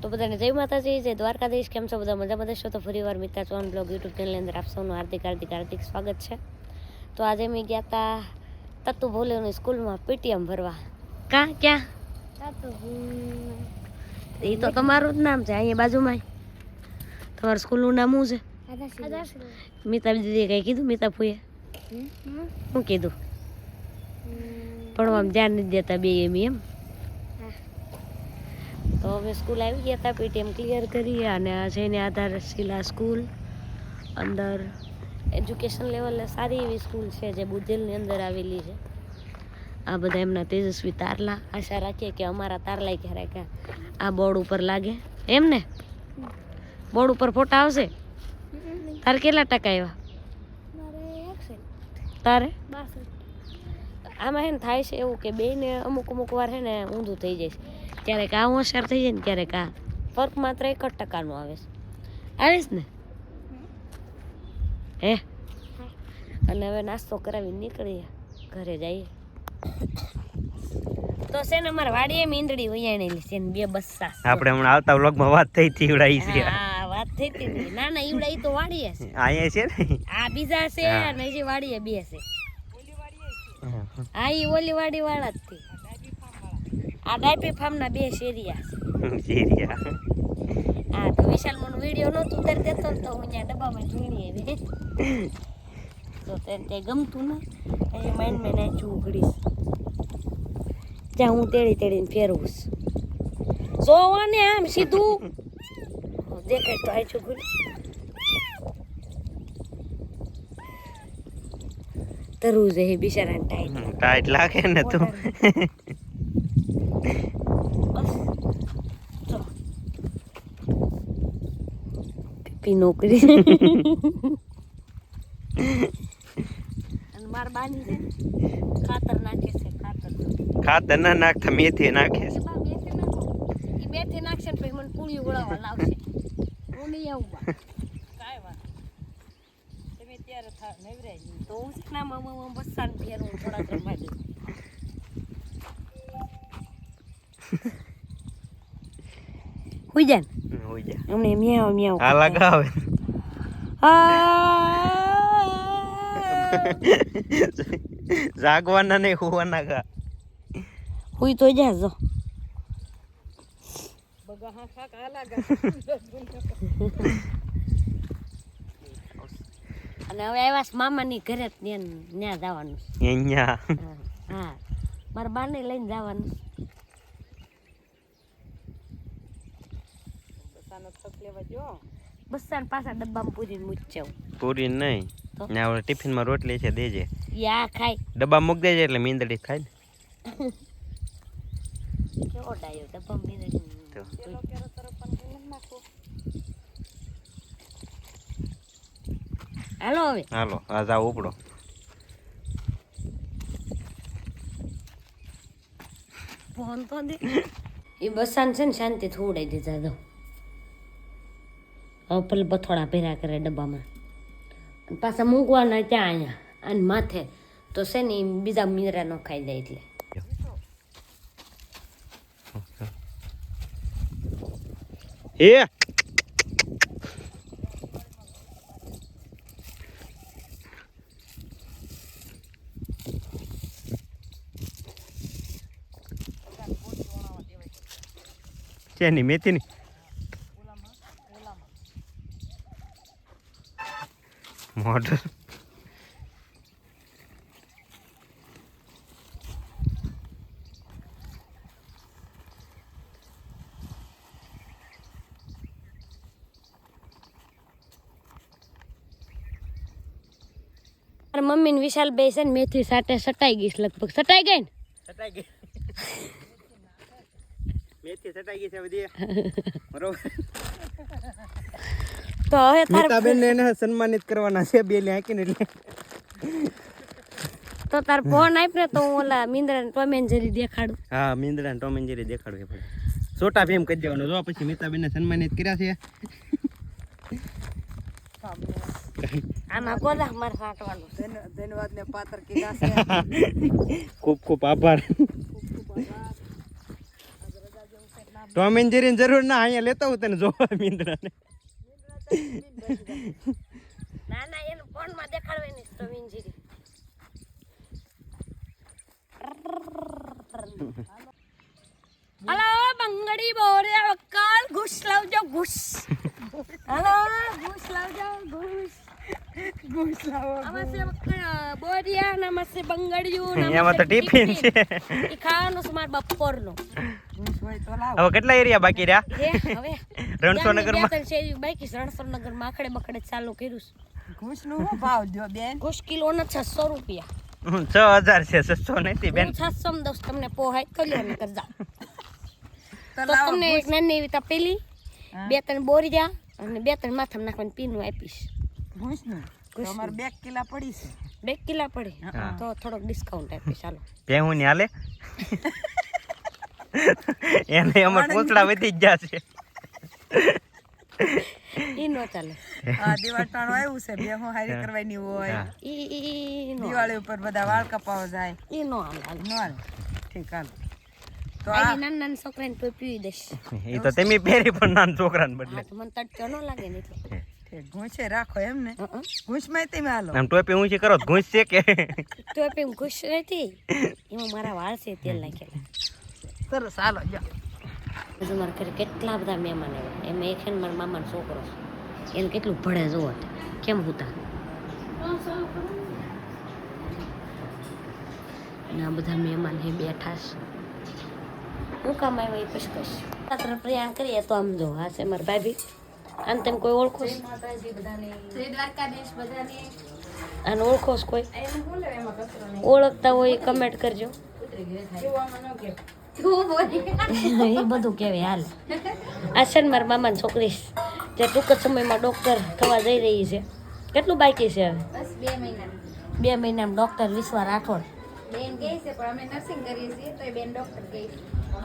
તો બધાને જય માતાજી, જય દ્વારકાધીશ. કેમ છો બધા? મજામાં દેશો? તો ફરીવાર મિત્રા ચૌહાણ બ્લોગ યુટ્યુબ ચેનલની અંદર આપ સૌનું હાર્દિક સ્વાગત છે. તો આજે મેં ગયા હતા તત્તુ ભોલેની સ્કૂલમાં પીટીએમ ભરવા. ક્યાં એ તો તમારું જ નામ છે, અહીંયા બાજુમાં. તમારું સ્કૂલનું નામ શું છે? મીતા દીદી કઈ કીધું? મીતા ફૂએ શું કીધું? ભણવામાં ધ્યાન નથી દેતા બે એમ. તો અમે સ્કૂલ આવી ગયા હતા, પીટીએમ ક્લિયર કરી અને જઈને આધારશિલા સ્કૂલ અંદર એજ્યુકેશન લેવલે સારી એવી સ્કૂલ છે જે બુધેલની અંદર આવેલી છે. આ બધા એમના તેજસ્વી તારલા. આશા રાખીએ કે અમારા તારલા ક્યારેક આ બોર્ડ ઉપર લાગે એમ ને. બોર્ડ ઉપર ફોટા આવશે. તારે કેટલા ટકા આવ્યા? તારે આમાં હે ને થાય છે એવું કે બેને અમુક વાર હે ને ઊંધું થઈ જાય છે. ક્યારેક આ હોશિયાર થઈ જાય ને ક્યારેક આ. ફર્ક માત્ર 1% આવે છે. આવીશ ને હે? અને હવે નાસ્તો કરાવી નીકળીએ, ઘરે જઈએ. તો છે ને અમારે વાડીએ મીંદડી ઉયાણેલી છે ને 2 બસ્સા. આપણે હમણાં આવતા વ્લોગમાં વાત થઈ હતી ઈવડાઈ છે. હા વાત થઈ હતી. ના ના ઈવડાઈ તો વાડીએ છે. અહીંયા છે ને આ બીજા છે અને જે વાડીએ 2 છે. હા ઈ ઓલી વાડી વાળા જ થી. આ ડાયપી ફાર્મ ના 2 શેરિયા છે. શેરિયા. હા તો વિશાલ મને વિડિયો નહોતું ઉતારી દેતો ને તો હું ત્યાં ડબ્બામાં ઝીણી આવી. તો તેને ગમતું ને એ માઇન્ડ મેં નાચું ઉઘડીશ. જ્યાં હું તેડીને ફેરવું છું. જોવા ને આમ સીધું દેખાય તો આ છોકરી તરવું છે બિચારાને ટાઈટ લાગે ને તો. પી નોકરી અને માર બાની છે ખાતર નાખે છે. ખાતર ના નાખતા મેથી નાખે છે. ઈ મેથી નાખશે ને પછી મને પૂળી વળાવવા લાવશે. હું નહીં આવું બા કાંઈ વાત તમે ત્યારે નવરાય તો હું છે ના મામા બસ્સાને ફેરું થોડા રમવા દઉં. હુઈ જા હોઈ જા હમણે મ્યાવ આ લગાવે. જાગવાના નહીં હોવાના કા. હુઈ તો જા જો. અને હવે આવ્યા મામાની ઘરે ત્યાં જવાનું. અહીંયા હા મારા બાને લઈને જવાનું. બસ્સાને પાછા ડબ્બામાં પૂરીને મૂકી પૂરી નહીં ત્યાં ટિફિનમાં રોટલી છે દેજે. યા ખાય ડબ્બા મૂક દેજે એટલે મીંદડી ખાય ને. કેવો ડાયો ડબ્બા મીંદડી. હાલો હવે હાલો આ જાવ ઉપડો. ફોન તો દે. એ બસાને છે ને શાંતિ થોડાઈ દીધા દો. હવે પેલા બથોડા ભેરા કરે ડબ્બામાં પાછા મૂકવાના ત્યાં અહીંયા અને માથે તો છે ને બીજા મીંદરા ન ખાઈ જાય એટલે. એ છે ની મેથી ની મોટર. મમ્મી ને વિશાલ બે છે ને મેથી સાથે સટાઈ ગઈ લગભગ. સટાઈ ગઈ ને? સટાઈ ગઈ. મેથી સટાઈ ગઈ છે બધી. બરોબર. તો હવે મીતાબેન ને એને સન્માનિત કરવાના છે બે લે હાકીને એટલે. તો તાર ફોન આપ્યો તો હું ઓલા મીંદરા ને ટોમ એન્ડ જેરી દેખાડું. હા મીંદડા ને ટોમ એન્ડ જેરી દેખાડવું પડે. છોટા ભીમ કરી દેવાનું. જો પછી મીતાબેન ને સન્માનિત કર્યા છે. આમાં ગોદા મારે સાટવાનું. ધન્યવાદ ને પાત્ર કીધા છે. ખૂબ ખૂબ આભાર. ટોમ એન્ડ જેરીની જરૂર ના, અહીંયા લેતો હું તને જોવા મીંદડાને. ના ના એનું ફોનમાં દેખાડવાની તો વિંજીરી. હલો બંગડી બોરે વક્કલ ઘૂસ લાવજો ઘૂસ. હલો ઘૂસ લાવજો ઘૂસ. ઘૂસ લાવો આમાં છે બોરિયા ને આમાં છે બંગડીયું ને એમાં તો ટિફિન છે. ઈ ખાવાનું છે માર બપોરનું. ઘૂસ હોય તો લાવો. હવે કેટલા એરિયા બાકી રહ્યા હે હવે રણછોડનગરમાં? બાકી રણછોડનગરમાં આખડે બખડે ચાલુ કર્યું છે. ઘૂસ નું શું ભાવ દ્યો બેન? ઘૂસ કિલો ના 600 રૂપિયા. 6000 છે, 600 નથી બેન. હું 600 માં દઉં તમને પોહાય કર્યો ને કરજા. તો તો લાવો તમને એક નાની એવી તપેલી, હા. 2-3 બોરિયા અને 2-3 માથામાં નાખવાનું પીનું આપીશ. ઘૂસ નું તો અમારે 2 કિલા પડી છે. 2 કિલા પડે હા. તો થોડોક ડિસ્કાઉન્ટ આપીશ ચાલો. ભેહું ની હાલે એને અમાર પૂંછડા વધી જ જશે. ઈ નો ચાલે. આ દિવાળીનું આવ્યું છે બે હું હારી કરવાની હોય. હા. ઈ નો દિવાળી ઉપર બધા વાળ કપાવા જાય. ઈ નો હાલે. નો હાલે. ઠીક હાલ. તો આ આ નાના છોકરાને તો પીવી દઈશ. એ તો તમે પહેરી પણ નાના છોકરાને બદલે. હા તો મને તડકો ન લાગે ને એટલે. ઠીક ઘૂસે રાખો એમ ને? હં. ઘૂસ માં તમે હાલો. આમ ટોપી ઊંચી કરો તો ઘૂંસ છે કે તો એમ ખુશ રહેતી એમાં મારા વાળ છે તેલ નાખેલા. સરસ હાલો જાઓ. હજુ મારા ઘરે કેટલા બધા મહેમાન આવ્યા. એમાં એક છે ને મારા મામાનો છોકરો છે. એને કેટલું ભળે જોવો કેમ હુતા. અને આ બધા મહેમાન હે બેઠા છે. હું કામ આવ્યા એ પછી કહીશ. રાત્રે પ્રયાણ કરીએ તો આમ જો આ છે મારા ભાભી. આને તમે કોઈ ઓળખો છો? આને ઓળખો છો કોઈ? ઓળખતા હોય કમેન્ટ કરજો. એ બધું કહેવાય હાલ. આ છે ને મારા મામાની છોકરી છે, જે ટૂંક જ સમયમાં ડૉક્ટર થવા જઈ રહી છે. કેટલું બાકી છે હવે? 2 મહિનામાં ડૉક્ટર વિશ્વા રાઠોડ.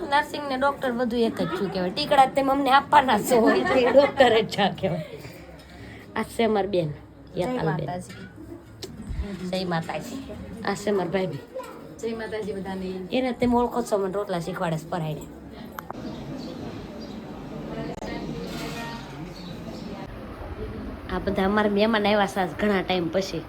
નર્સિંગ ને ડૉક્ટર બધું એક જ છું કહેવાય. ટીકડા તેમ અમને આપવાના છો એટલે ડૉક્ટર જ છે કહેવાય. આ છે મારી બેન યતાલબેન. જય માતાજી. આ છે મારી ભાભી. જય માતાજી બધાને. એને તેમ ઓળખો છો મને રોટલા શીખવાડે છે પરાઈને. આ બધા અમારા મહેમાન આવ્યા છે આજ ઘણા ટાઈમ પછી.